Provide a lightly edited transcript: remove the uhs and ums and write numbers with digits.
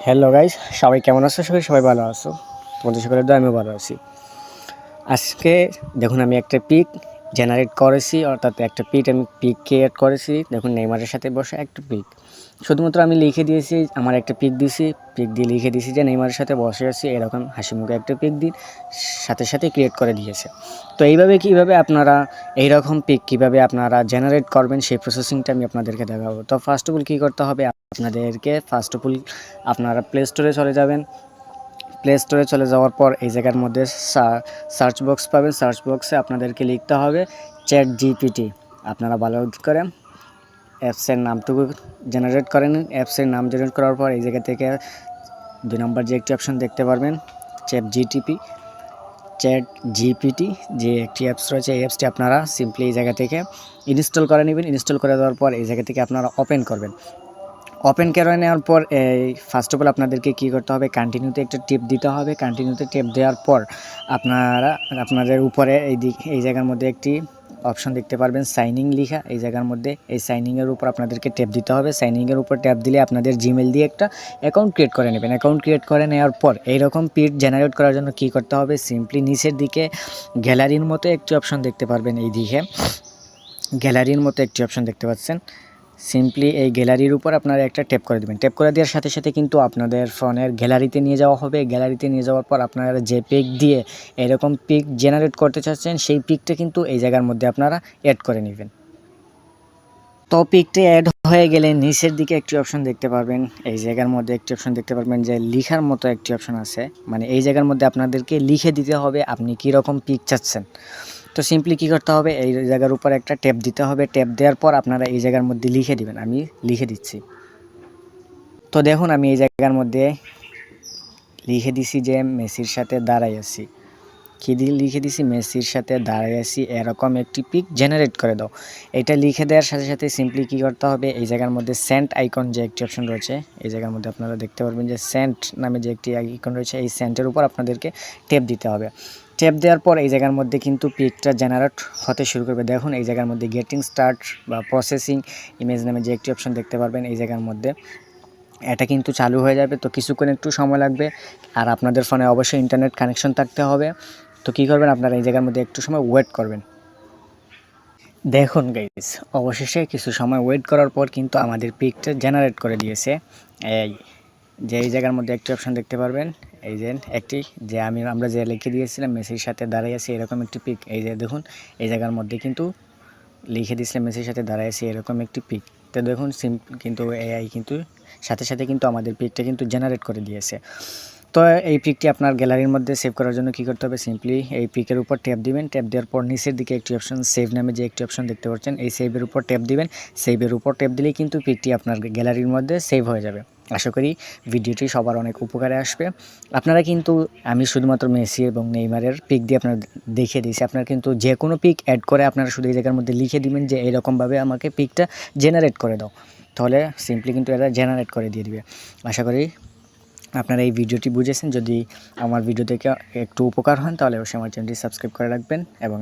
Hello guys, সবাই কেমন আছো? সবাই ভালো আছো? তোমাদের সকলের দোয়ায় আমিও ভালো আছি। আজকে দেখুন আমি একটা পিক জেনারেট করেছি, অর্থাৎ একটা পিক ক্রিয়েট করেছি। দেখুন নেইমারের সাথে বসে একটা পিক, শুধুমাত্র আমি লিখে দিয়েছি, আমার একটা পিক দিয়েছি, পিক দিয়ে লিখে দিয়েছি যে নেইমারের সাথে বসে আছি, এরকম হাসি মুখে একটা পিক দিন, সাথে সাথে ক্রিয়েট করে দিয়েছে। তো এইভাবে কীভাবে আপনারা এইরকম পিক কীভাবে আপনারা জেনারেট করবেন সেই প্রসেসিংটা আমি আপনাদেরকে দেখাবো। তো ফার্স্ট অফ অল কী করতে হবে আপনাদেরকে, আপনারা প্লে স্টোরে চলে যাবেন। প্লে স্টোরে চলে যাওয়ার পর এই জায়গার মধ্যে সার্চ বক্স পাবেন। সার্চ বক্সে আপনাদেরকে লিখতে হবে চ্যাট জিপিটি। আপনারা ভালো করে অ্যাপসের নামটুকু জেনারেট করে নিন। অ্যাপসের নাম জেনারেট করার পর এই জায়গা থেকে 2 নম্বর যে একটি অপশন দেখতে পারবেন চ্যাট জিপিটি যে একটি অ্যাপস রয়েছে, এই অ্যাপসটি আপনারা সিম্পলি এই জায়গা থেকে ইনস্টল করে নেবেন। ইনস্টল করে দেওয়ার পর এই জায়গা থেকে আপনারা ওপেন করবেন। ওপেন করে নেওয়ার পর ফার্স্ট অফ অল আপনাদেরকে কী করতে হবে, কন্টিনিউতে একটা টিপ দিতে হবে। কন্টিনিউতে টিপ দেওয়ার পর আপনাদের উপরে এই জায়গার মধ্যে একটি অপশন দেখতে পারবেন সাইনিং লিখা। এই জায়গার মধ্যে এই সাইনিংয়ের উপর আপনাদেরকে ট্যাপ দিতে হবে। সাইনিংয়ের উপর ট্যাপ দিলে আপনাদের জিমেল দিয়ে একটা অ্যাকাউন্ট ক্রিয়েট করে নেবেন। অ্যাকাউন্ট ক্রিয়েট করে নেওয়ার পর এইরকম পিক জেনারেট করার জন্য কী করতে হবে, সিম্পলি নিচের দিকে গ্যালারির মতো একটি অপশন দেখতে পারবেন। এই দিকে গ্যালারির মতো একটি অপশন দেখতে পাচ্ছেন। সিম্পলি এই গ্যালারির উপর আপনারা একটা ট্যাপ করে দেবেন। ট্যাপ করে দেওয়ার সাথে সাথে কিন্তু আপনাদের ফোনের গ্যালারিতে নিয়ে যাওয়া হবে। গ্যালারিতে নিয়ে যাওয়ার পর আপনারা যে পিক দিয়ে এরকম পিক জেনারেট করতে চাচ্ছেন সেই পিকটা কিন্তু এই জায়গার মধ্যে আপনারা অ্যাড করে নেবেন। তো পিকটা অ্যাড হয়ে গেলে নিচের দিকে একটি অপশন দেখতে পারবেন। এই জায়গার মধ্যে একটি অপশন দেখতে পারবেন যে লিখার মতো একটি অপশন আছে, মানে এই জায়গার মধ্যে আপনাদেরকে লিখে দিতে হবে আপনি কীরকম পিক চাচ্ছেন। তো সিম্পলি কী করতে হবে, এই জায়গার উপর একটা ট্যাপ দিতে হবে। ট্যাপ দেওয়ার পর আপনারা এই জায়গার মধ্যে লিখে দিবেন। আমি লিখে দিচ্ছি। তো দেখুন আমি এই জায়গার মধ্যে লিখে দিছি যে মেসির সাথে দাঁড়াই আছি। কী দিয়ে লিখে দিছি, মেসির সাথে দাঁড়াই আছি, এরকম একটি পিক জেনারেট করে দাও। এটা লিখে দেওয়ার সাথে সাথে সিম্পলি কী করতে হবে, এই জায়গার মধ্যে সেন্ট আইকন যে একটি অপশন রয়েছে, এই জায়গার মধ্যে আপনারা দেখতে পারবেন যে সেন্ট নামে যে একটি আইকন রয়েছে, এই সেন্টের উপর আপনাদেরকে ট্যাপ দিতে হবে। ট্যাপ দেওয়ার পর এই জায়গার মধ্যে কিন্তু পিকটা জেনারেট হতে শুরু করবে। দেখুন এই জায়গার মধ্যে গেটিং স্টার্ট বা প্রসেসিং ইমেজ নামে যে একটি অপশন দেখতে পারবেন। এই জায়গার মধ্যে এটা কিন্তু চালু হয়ে যাবে। তো কিছুক্ষণ একটু সময় লাগবে, আর আপনাদের ফোনে অবশ্যই ইন্টারনেট কানেকশন থাকতে হবে। তো কী করবেন, আপনারা এই জায়গার মধ্যে একটু সময় ওয়েট করবেন। দেখুন গাইস, অবশেষে কিছু সময় ওয়েট করার পর কিন্তু আমাদের পিকটা জেনারেট করে দিয়েছে। এই জায়গার মধ্যে একটি অপশন দেখতে পারবেন, এই যে একটি যে আমরা যে লিখে দিয়েছিলাম মেসির সাথে দাঁড়িয়ে আছি এরকম একটি পিক। এই যে দেখুন এই জায়গার মধ্যে কিন্তু লিখে দিয়েছিলাম মেসির সাথে দাঁড়িয়ে আছি এরকম একটি পিক। তো দেখুন কিন্তু এআই কিন্তু সাথে সাথে কিন্তু আমাদের পিকটা কিন্তু জেনারেট করে দিয়েছে। তো এই পিকটি আপনার গ্যালারির মধ্যে সেভ করার জন্য কী করতে হবে, সিম্পলি এই পিকের উপর ট্যাপ দিবেন। ট্যাপ দেওয়ার পর নিচের দিকে একটি অপশন সেভ নামে যে একটি অপশন দেখতে পাচ্ছেন, এই সেভের উপর ট্যাপ দিবেন। সেভের উপর ট্যাপ দিলেই কিন্তু পিকটি আপনার গ্যালারির মধ্যে সেভ হয়ে যাবে। আশা করি ভিডিওটি সবার অনেক উপকারে আসবে। আপনারা কিন্তু আমি শুধুমাত্র মেসি এবং নেইমারের পিক দিয়ে আপনার দেখিয়ে দিয়েছি। আপনারা কিন্তু যে কোনো পিক অ্যাড করে আপনারা শুধু এই জায়গার মধ্যে লিখে দিবেন যে এইরকমভাবে আমাকে পিকটা জেনারেট করে দাও, তাহলে সিম্পলি কিন্তু এরা জেনারেট করে দিয়ে দিবে। আশা করি আপনারা এই ভিডিওটি বুঝেছেন। যদি আমার ভিডিও থেকে একটু উপকার হন তাহলে অবশ্যই আমার চ্যানেলটি সাবস্ক্রাইব করে রাখবেন এবং